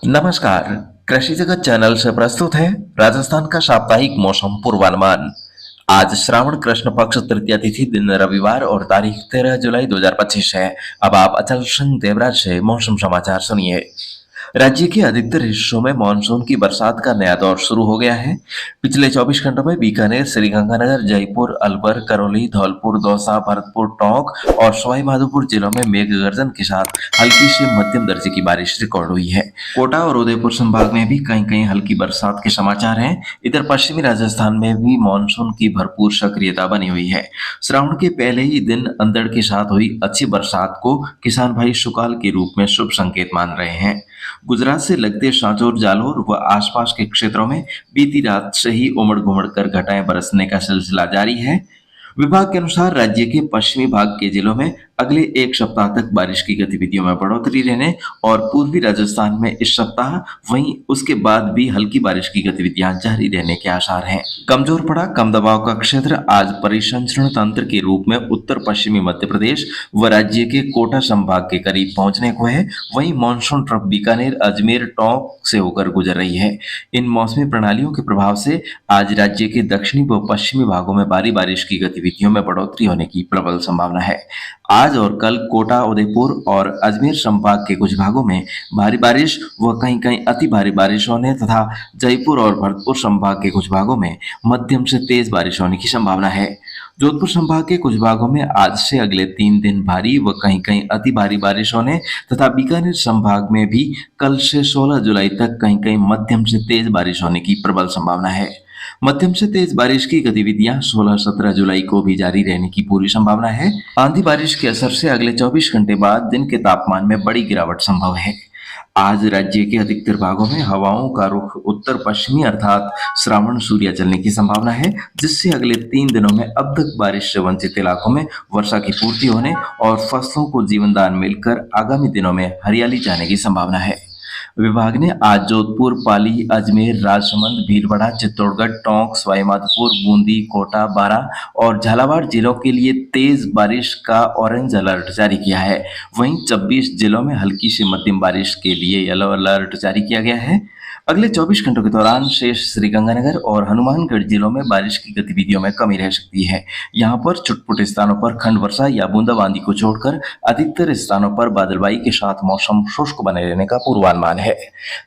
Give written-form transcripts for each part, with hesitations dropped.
नमस्कार। कृषि जगत चैनल से प्रस्तुत है राजस्थान का साप्ताहिक मौसम पूर्वानुमान। आज श्रावण कृष्ण पक्ष तृतीया तिथि दिन रविवार और तारीख 13 जुलाई 2025 है। अब आप अचल सिंह देवराज से मौसम समाचार सुनिए। राज्य के अधिकतर हिस्सों में मानसून की बरसात का नया दौर शुरू हो गया है। पिछले 24 घंटों में बीकानेर, श्रीगंगानगर, जयपुर, अलवर, करौली, धौलपुर, दौसा, भरतपुर, टोंक और सवाई माधोपुर जिलों में मेघ गर्जन के साथ हल्की से मध्यम दर्जे की बारिश रिकॉर्ड हुई है। कोटा और उदयपुर संभाग में भी कहीं कहीं हल्की बरसात के समाचार हैं। इधर पश्चिमी राजस्थान में भी मानसून की भरपूर सक्रियता बनी हुई है। श्रावण के पहले ही दिन अंधड़ के साथ हुई अच्छी बरसात को किसान भाई सुकाल के रूप में शुभ संकेत मान रहे हैं। गुजरात से लगते सांचौर, जालोर व आसपास के क्षेत्रों में बीती रात से ही उमड़ घुमड़ कर घटाएं बरसने का सिलसिला जारी है। विभाग के अनुसार राज्य के पश्चिमी भाग के जिलों में अगले एक सप्ताह तक बारिश की गतिविधियों में बढ़ोतरी रहने और पूर्वी राजस्थान में इस सप्ताह वहीं उसके बाद भी हल्की बारिश की गतिविधियां जारी रहने के आसार हैं। कमजोर पड़ा कम दबाव का क्षेत्र आज परिसंचरण तंत्र के रूप में उत्तर पश्चिमी मध्य प्रदेश व राज्य के कोटा संभाग के करीब पहुंचने को है। वहीं मानसून ट्रफ बीकानेर, अजमेर, टोंक से होकर गुजर रही है। इन मौसमी प्रणालियों के प्रभाव से आज राज्य के दक्षिणी व पश्चिमी भागों में भारी बारिश की गतिविधियों में बढ़ोतरी होने की प्रबल संभावना है। आज और कल कोटा, उदयपुर और अजमेर संभाग के कुछ भागों में भारी बारिश व कहीं कहीं अति भारी बारिश होने तथा जयपुर और भरतपुर संभाग के कुछ भागों में मध्यम से तेज बारिश होने की संभावना है। जोधपुर संभाग के कुछ भागों में आज से अगले 3 दिन भारी व कहीं कहीं अति भारी बारिश होने तथा बीकानेर संभाग में भी कल से 16 जुलाई तक कहीं कहीं मध्यम से तेज बारिश होने की प्रबल संभावना है। मध्यम से तेज बारिश की गतिविधियां 16-17 जुलाई को भी जारी रहने की पूरी संभावना है। आंधी बारिश के असर से अगले 24 घंटे बाद दिन के तापमान में बड़ी गिरावट संभव है। आज राज्य के अधिकतर भागों में हवाओं का रुख उत्तर पश्चिमी अर्थात श्रावण सूर्या चलने की संभावना है, जिससे अगले 3 दिनों में अब तक बारिश से वंचित इलाकों में वर्षा की पूर्ति होने और फसलों को जीवनदान मिलकर आगामी दिनों में हरियाली जाने की संभावना है। विभाग ने आज जोधपुर, पाली, अजमेर, राजसमंद, भीलवाड़ा, चित्तौड़गढ़, टोंक, सवाई माधोपुर, बूंदी, कोटा, बारां और झालावाड़ जिलों के लिए तेज बारिश का ऑरेंज अलर्ट जारी किया है। वहीं 26 जिलों में हल्की से मध्यम बारिश के लिए येलो अलर्ट जारी किया गया है। अगले 24 घंटों के दौरान शेष श्रीगंगानगर और हनुमानगढ़ जिलों में बारिश की गतिविधियों में कमी रह सकती है। यहाँ पर छुटपुट स्थानों पर खंड वर्षा या बूंदाबांदी को छोड़कर अधिकतर स्थानों पर बादलबाई के साथ मौसम शुष्क बने रहने का पूर्वानुमान है।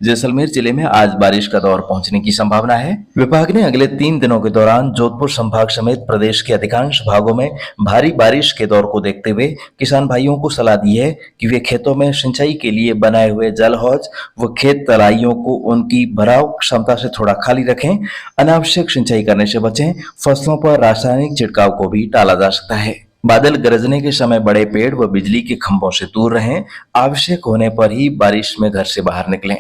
जैसलमेर जिले में आज बारिश का दौर पहुंचने की संभावना है। विभाग ने अगले 3 दिनों के दौरान जोधपुर संभाग समेत प्रदेश के अधिकांश भागों में भारी बारिश के दौर को देखते हुए किसान भाइयों को सलाह दी है कि वे खेतों में सिंचाई के लिए बनाए हुए जल हौज व खेत तराइयों को उनकी भराव क्षमता से थोड़ा खाली रखें। अनावश्यक सिंचाई करने से बचें। फसलों पर रासायनिक छिड़काव को भी टाला जा सकता है। बादल गरजने के समय बड़े पेड़ व बिजली के खंभों से दूर रहें। आवश्यक होने पर ही बारिश में घर से बाहर निकलें।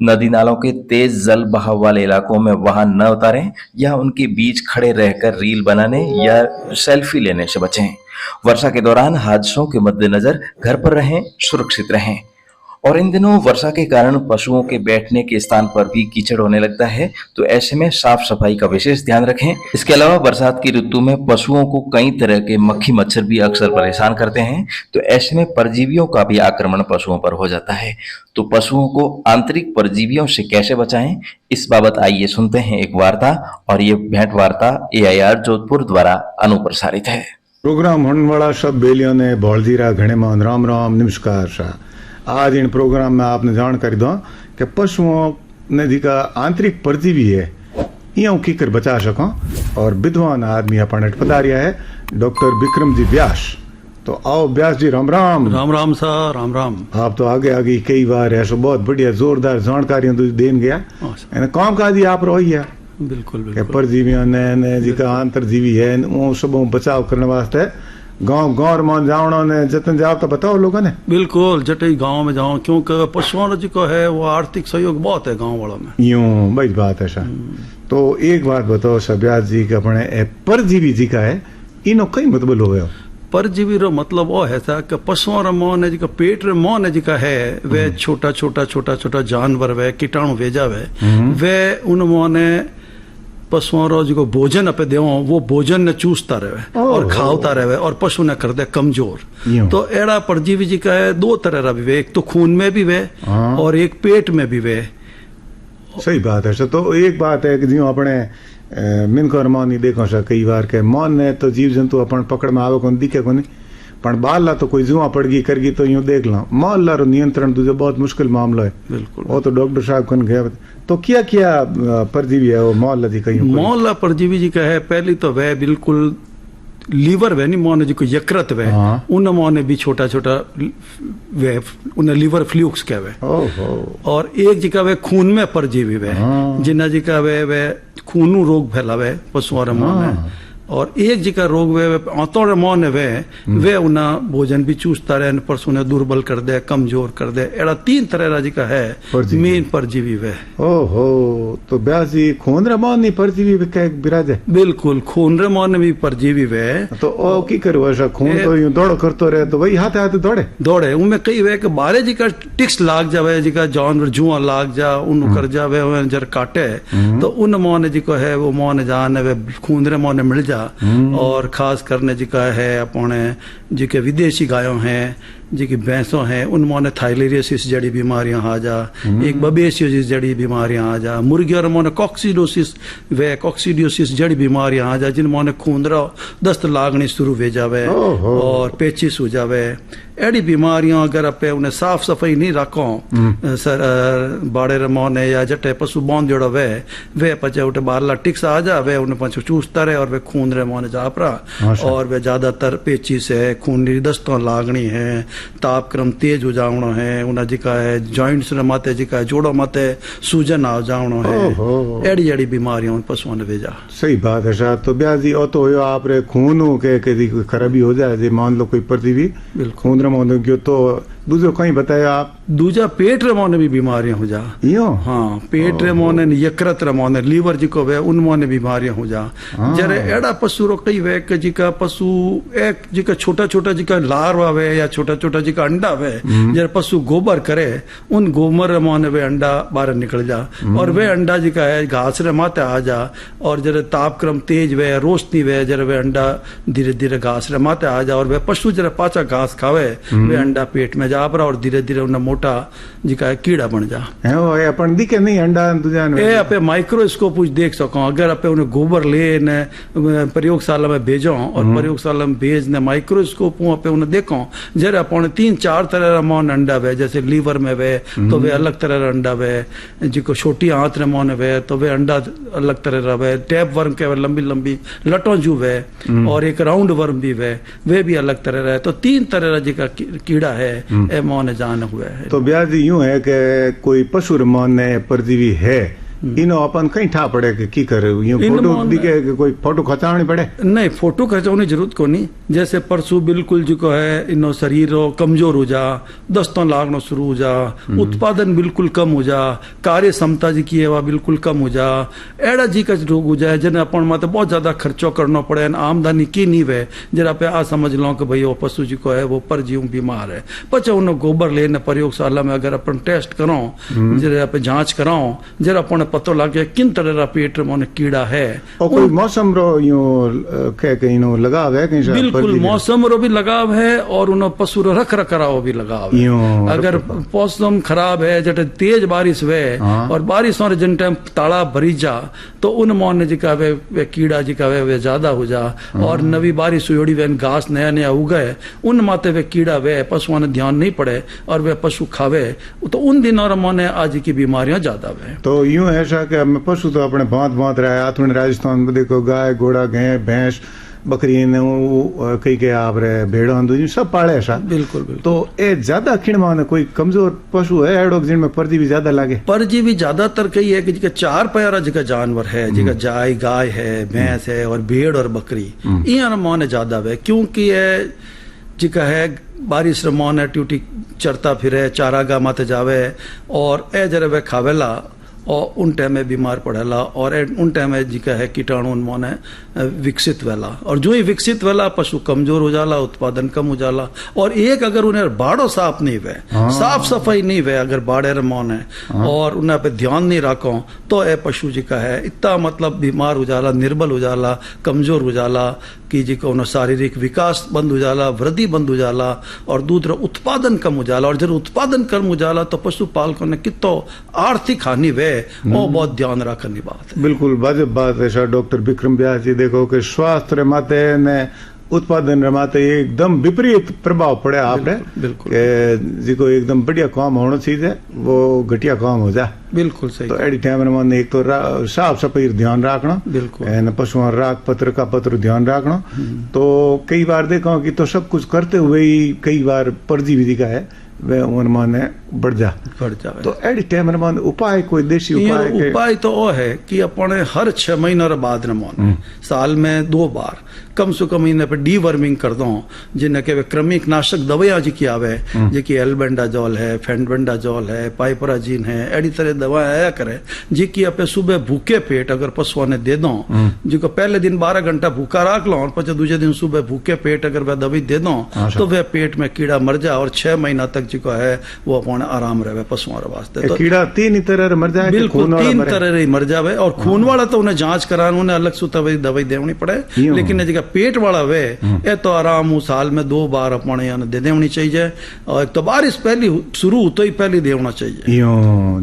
नदी नालों के तेज जल बहाव वाले इलाकों में वाहन न उतारें या उनके बीच खड़े रहकर रील बनाने या सेल्फी लेने से बचें। वर्षा के दौरान हादसों के मद्देनजर घर पर रहें, सुरक्षित रहें। और इन दिनों वर्षा के कारण पशुओं के बैठने के स्थान पर भी कीचड़ होने लगता है, तो ऐसे में साफ सफाई का विशेष ध्यान रखें। इसके अलावा बरसात की ऋतु में पशुओं को कई तरह के मक्खी मच्छर भी अक्सर परेशान करते हैं, तो ऐसे में परजीवियों का भी आक्रमण पशुओं पर हो जाता है। तो पशुओं को आंतरिक परजीवियों से कैसे बचाएं, इस बाबत आइए सुनते हैं एक वार्ता। और ये भेंट वार्ता AIR जोधपुर द्वारा अनुप्रसारित है। प्रोग्राम होने वाला सब बेलियों ने भौलजीरा घने मान राम राम नमस्कार सा। आज इन प्रोग्राम में आपने जानकारी दो कि पशुओं ने जी का आंतरिक परजीवी है यूं की कर बचा सको। और विद्वान आदमी अपन पधारिया है डॉक्टर विक्रम जी व्यास। तो आओ व्यास जी, राम राम। राम राम सर, राम राम। आप तो आगे आगे कई बार ऐसा बहुत बढ़िया जोरदार जानकारी देन गया। काम काज आप रही है बिल्कुल बिल्कुल। परजीवियों ने जी का आंतरजीवी है वो सब बचाव करने वास्ते गांव गांव में जाओ ने जतन जाओ तो बताओ लोगों ने। बिल्कुल जटे गांव में जाओ, क्योंकि पशुओं जो है वो आर्थिक सहयोग बहुत है गांव वालों में। यूं बड़ी बात है सर। तो एक बात बताओ सब्यास जी का अपने परजीवी जी का है इनो कई मतलब हो गया। परजीवी रो मतलब वो है सा कि पशुओं रो मन है जो पेट रे मन है जो है वे छोटा छोटा छोटा छोटा जानवर वे कीटाणु भेजा वे उन मन पशुओं रो जो भोजन अपे देवो वो भोजन ने चूसता रहे और खावता रहे और पशु ने कर दे कमजोर। यूं। तो एड़ा परजीवी जी का है दो तरह रा भी वे, एक तो खून में भी वे और एक पेट में भी वे। सही बात है। तो एक बात है कि जो अपने मिनको और मौन देखो सा कई बार के मौन ने तो जीव जंतु अपन पकड़ में आवे कोन दिखे कोनी, पण बाल ला तो कोई जुआ पड़ गई कर गई तो यूं देख लो। मौन ला रो नियंत्रण तुझे बहुत मुश्किल मामला है। बिल्कुल। वो तो डॉक्टर साहब कन गया। तो क्या क्या परजीवी है वो मौन ला जी कहीं मौला परजीवी जी का है, पहली तो वह बिल्कुल लीवर वे नहीं मोने जी को यकृत वे, उन मोने भी छोटा छोटा वे उन्हें लीवर फ्लूक्स कहवे। और एक जी का वे खून में परजीवी वे, जिन्ना जी का वे खूनू रोग फैलावे पशुओं रे मोने। और एक जी का रोग वे आंतों मोन वे उन्ना भोजन भी चूसता रहे, पशु ने दुर्बल कर दे, कमजोर कर दे। एड़ा 3 तरह रा जी का है मेन परजीवी वे। ओहो, तो ब्यासी खून रे मोन नहीं परजीवी वे कह बिराजे। बिल्कुल, खून रे मोन भी परजीवी वे। तो ओ की करो ऐसा खून तो यूं दौड़ करतो रहे तो वही हाथ हाथ दौड़े उनमें कई वे के बारे जी का टिक्स लाग जावे, जी का जानवर जुआ लाग जा उन कर जावे जर काटे तो उन मोन जी को है वो मोन जान वे खून रे मोन मिल जा। और खास करने जी का है अपने जी के विदेशी गायों हैं, जी की भैंसों हैं, उनमें ने थाइलेरियोसिस जड़ी बीमारियां आ जा, एक बबेसियोसिस जड़ी बीमारियां आ जा, मुर्गियों में कॉक्सीडियोसिस जड़ी बीमारियां आ जा, जिनमें ने खूंदरा दस्त लागनी शुरू हो जावे और पेचिस हो जावे। एड़ी बीमारियां अगर अपे उन्हें साफ सफाई नहीं रखो बाड़े रमोने या जटे पशु बौंद जोड़ो वे पचे उठे बारला टिक्स आ जा, वे उन्हें पछू चूसता रहे और वे खून रे मोने जा पड़ा। और वे ज्यादातर पेचिस है, खून दस्तों लागनी है, तापक्रम तेज हो जावणो है, उन्हें जिका है जॉइंट्स रे माते जिका है जोड़ो माते सूजन आ जावणो है। एड़ी एड़ी बीमारियां पशुओं ने भेजा। सही बात है शायद। तो ब्याजी ओ तो हो आप रे खून के खराबी हो जाए, जे मान लो कोई परजीवी खून रे मोन गयो तो दूसरो कहीं बताया आप दूजा पेट रे मोने भी बीमारियां हो जा। यो हाँ, पेट रे मोने यकृत रे मोने लीवर जी को वे उन मोने बीमारियां हो जा। जरे एड़ा पशु रो कई वे के जी का पशु एक जी का छोटा छोटा जी का लार्वा वे या छोटा छोटा जी का अंडा वे, जरे पशु गोबर करे उन गोबर रे मोने वे अंडा बाहर निकल जा और वे अंडा जी का है घास रे माते आ जा। और जरे तापक्रम तेज वे रोशनी वे जरे वे अंडा धीरे धीरे घास रे माते आ जा और वे पशु जरे पाचा घास खावे वे अंडा पेट में जा और धीरे धीरे उन्हें मोटा जी का कीड़ा बन जा। अपन दिखे नहीं अंडा तुझान ए अपे माइक्रोस्कोप देख सको। अगर अपे उन्हें गोबर ले ने प्रयोगशाला में भेजो और प्रयोगशाला में भेज ने माइक्रोस्कोप अपे उन्हें देखो जरा अपन 3-4 तरह का मौन अंडा वे, जैसे लीवर में वे तो वे अलग तरह का अंडा वे, जिको छोटी आंत रे मौन वे तो वे अंडा अलग तरह का वे, टैप वर्म के लंबी लंबी लटों जू वे और एक राउंड वर्म भी वे भी अलग तरह रहे। तो 3 तरह का जी का कीड़ा है ए मौन जान हुआ है। तो ब्याजी यूं है कि कोई पशु मौन ने परजीवी है इनो अपन कहीं ठा पड़े कि की करे यूं फोटो दिखे कि कोई फोटो खचावनी पड़े? नहीं, फोटो खचावनी जरूरत को नहीं। जैसे परसू बिल्कुल जो है इनो शरीर कमजोर हो जा, दस्तों लागनो शुरू हो जा, उत्पादन बिल्कुल कम हो जा, कार्य क्षमता जी की है बिल्कुल कम हो जा, एड़ा जी का रोग हो जाए जिन्हें अपन माते बहुत ज्यादा खर्चो करना पड़े, आमदनी की नहीं वे, जरा पे आ समझ लो कि भाई वो पशु जी को है वो परजीव बीमार है। पचा उन्हें गोबर लेने प्रयोगशाला में अगर अपन टेस्ट करो, जरा पे जांच कराओ, जरा अपन पतो लगे किन तरह का पेट में कीड़ा है। और कोई मौसम रो यूं कहीं लगाव है कहीं? बिल्कुल मौसम रो भी लगाव है और उन पशु रो रख रखाव भी लगाव है। अगर मौसम खराब है जटे तेज बारिश वे और बारिश और जिन टाइम तालाब भरी जा तो उन मौन जी का वे कीड़ा जी का वे ज्यादा हो जा। और नवी बारिश हुई वे घास नया नया उगे उन माते वे कीड़ा वे पशुओं ने ध्यान नहीं पड़े और वे पशु खावे तो उन दिनों मोने आज की बीमारियां ज्यादा वे। तो यूं ऐसा कि पशु तो अपने भांत रहा है आथुन राजस्थान में देखो गाय घोड़ा गाय भैंस बकरी ने कई के आप रे भेड़ सब पाले ऐसा। बिल्कुल। तो ए ज्यादा खिण माने कोई कमजोर पशु है एडो जिनमें परजीवी ज्यादा लागे? परजीवी ज्यादातर कई है कि जिका 4 पैरा जिका जानवर है, जिका गाय है, भैंस है और भेड़ और बकरी इन माने ज्यादा है। क्योंकि ये जिका है बारिश रे मौन ट्यूटी चरता फिरे चारागा माते जावे और ए जरे वे खावेला और उन टाइम में बीमार पड़ेला और उन टाइम में जी का है कीटाणु उन्मोने विकसित वेला और जो ही विकसित वेला पशु कमजोर हो जाला, उत्पादन कम हो जाला। और एक अगर उन्हें बाड़ो साफ नहीं वे, साफ सफाई नहीं वे, अगर बाड़े रमोन है और उन्हें पे ध्यान नहीं रखो तो ए पशु जी का है इतना मतलब बीमार हो जाला, निर्बल हो जाला, कमजोर हो जाला कि जी को शारीरिक विकास बंद हो जाला, वृद्धि बंद हो जाला और दूध रा उत्पादन कम हो जाला। और जब उत्पादन कम हो जाला तो पशुपालकों ने कितो आर्थिक हानि वे वो बहुत ध्यान रखने बात है। बिल्कुल वाजिब बात है शाह डॉक्टर विक्रम व्यास जी। देखो कि स्वास्थ्य माते ने उत्पादन रमाते एकदम विपरीत प्रभाव पड़े आपने, बिल्कुल कि जिको एकदम बढ़िया काम होना चाहिए वो घटिया काम हो जाए। बिल्कुल सही। तो एडी टाइम में एक तो साफ सफाई ध्यान रखना, बिल्कुल एन पशुओं राख पत्र का पत्र ध्यान रखना। तो कई बार देखा कि तो सब कुछ करते हुए ही कई बार परजीवी का है वे उन्माने बढ़ जाए। तो एडी टाइम में उपाय कोई देशी उपाय तो वो है कि अपने हर 6 महीना बाद न साल में 2 बार कम से कम इन्हें पे डीवर्मिंग कर दो, जिन्हें के क्रमिक नाशक दवाइयां जी की आवे, जी की एल्बेंडाजोल है, फेंडबेंडाजोल है, पाइपराजीन है, एडी तरह दवाएं आया करे जी की अपने सुबह भूखे पेट अगर पशुओं ने दे दो, जी को पहले दिन 12 घंटा भूखा रख लो और પછી दूसरे दिन सुबह भूखे पेट अगर वह दवाई दे दो तो वह पेट में कीड़ा मर जाए और 6 महीना तक जी को है वो अपने आराम रहे पशुओं वास्ते। तो कीड़ा 3 तरह मर जाए, बिल्कुल 3 तरह मर जावे। और खून वाला तो उन्हें जांच कराना, उन्हें अलग से दवाई देनी पड़े, लेकिन जगह पेट वाला वे ये तो आराम साल में 2 बार अपने दे देनी चाहिए। और एक तो बारिश पहली शुरू तो ही पहली देना चाहिए।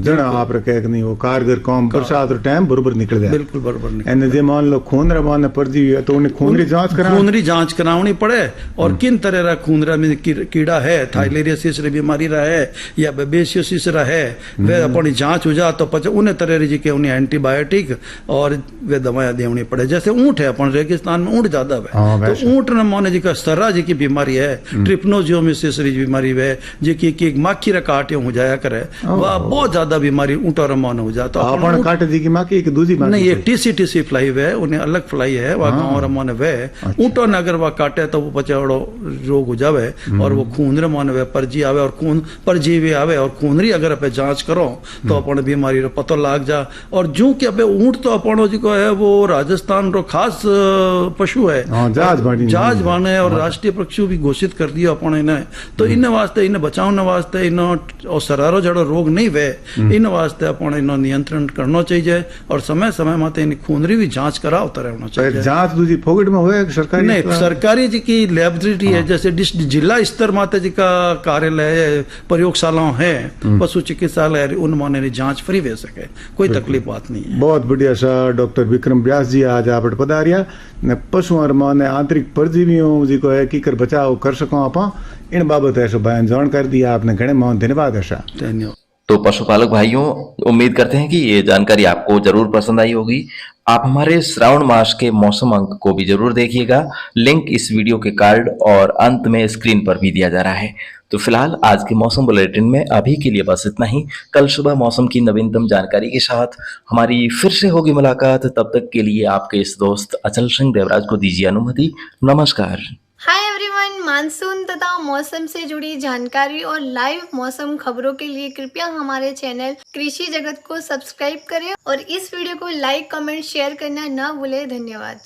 जना आप कह नहीं वो कारगर काम बरसात टाइम बरोबर निकल जाए। बिल्कुल बरोबर निकल जे मान लो खूनरा मान परजी है तो उन्हें खूनरी जांच करानी पड़े। और किन तरह रा खूनरा में कीड़ा है, थाइलेरियसिस बीमारी रहा है या बेबेसियोसिस रहा है, वे अपनी जांच हो जा तो पचे उन्हें तरह जी के उन्हें एंटीबायोटिक और वे दवाएं देनी पड़े। जैसे ऊंट है अपन रेगिस्तान में ऊंट ज्यादा है तो ऊंट न मोने जी का सर्रा जी की बीमारी है, ट्रिप्नोजियोमिसिस बीमारी है जी की माखी रा काटे हो जाया करे, वह बहुत ज्यादा बीमारी ऊंटों रा मोने हो जाता। अपन काटे जी की माखी एक दूसरी नहीं, एक टीसी फ्लाई है, उन्हें अलग फ्लाई है, वह गाँव रा मोने वे ऊंटों ने अगर वह काटे तो वो पचे रोग हो जावे और वो खून रे मोने वे परजी आवे और खून परजीवी आवे और खूनरी अगर अपने जांच करो तो अपन बीमारी रो पतो लाग जा। और जो कि अब ऊंट तो अपन जी को है वो राजस्थान रो खास पशु है, जहाज बाने और राष्ट्रीय पशु भी घोषित कर दिया अपन इन्हें। तो इन वास्ते इन्हें बचाने वास्ते इन और सरारो जड़ो रोग नहीं वे, इन वास्ते अपन इन नियंत्रण करना चाहिए और समय समय माते इन खूनरी भी जांच करावता रहना चाहिए। जांच दूसरी फोकट में होए सरकारी नहीं, सरकारी जी की लैबोरेटरी है, जैसे जिला स्तर माते जी का कार्यालय प्रयोगशालाओं है, पशु चिकित्सालय, उन माने जांच फ्री वे सके, कोई तकलीफ बात नहीं है। बहुत बढ़िया सा डॉक्टर विक्रम व्यास जी आज आप पधारिया ने पशुओं माने आंतरिक परजीवियों जी को है की कर बचाव कर सको आप इन बाबत ऐसा बयान जानकारी दिया आपने, घणे बहुत धन्यवाद। ऐसा धन्यवाद। तो पशुपालक भाइयों, उम्मीद करते हैं कि ये जानकारी आपको जरूर पसंद आई होगी। आप हमारे श्रावण मास के मौसम अंक को भी जरूर देखिएगा, लिंक इस वीडियो के कार्ड और अंत में स्क्रीन पर भी दिया जा रहा है। तो फिलहाल आज के मौसम बुलेटिन में अभी के लिए बस इतना ही। कल सुबह मौसम की नवीनतम जानकारी के साथ हमारी फिर से होगी मुलाकात। तब तक के लिए आपके इस दोस्त अचल सिंह देवराज को दीजिए अनुमति। नमस्कार। हाय एवरीवन, मानसून तथा मौसम से जुड़ी जानकारी और लाइव मौसम खबरों के लिए कृपया हमारे चैनल कृषि जगत को सब्सक्राइब करें और इस वीडियो को लाइक, कमेंट, शेयर करना न भूलें। धन्यवाद।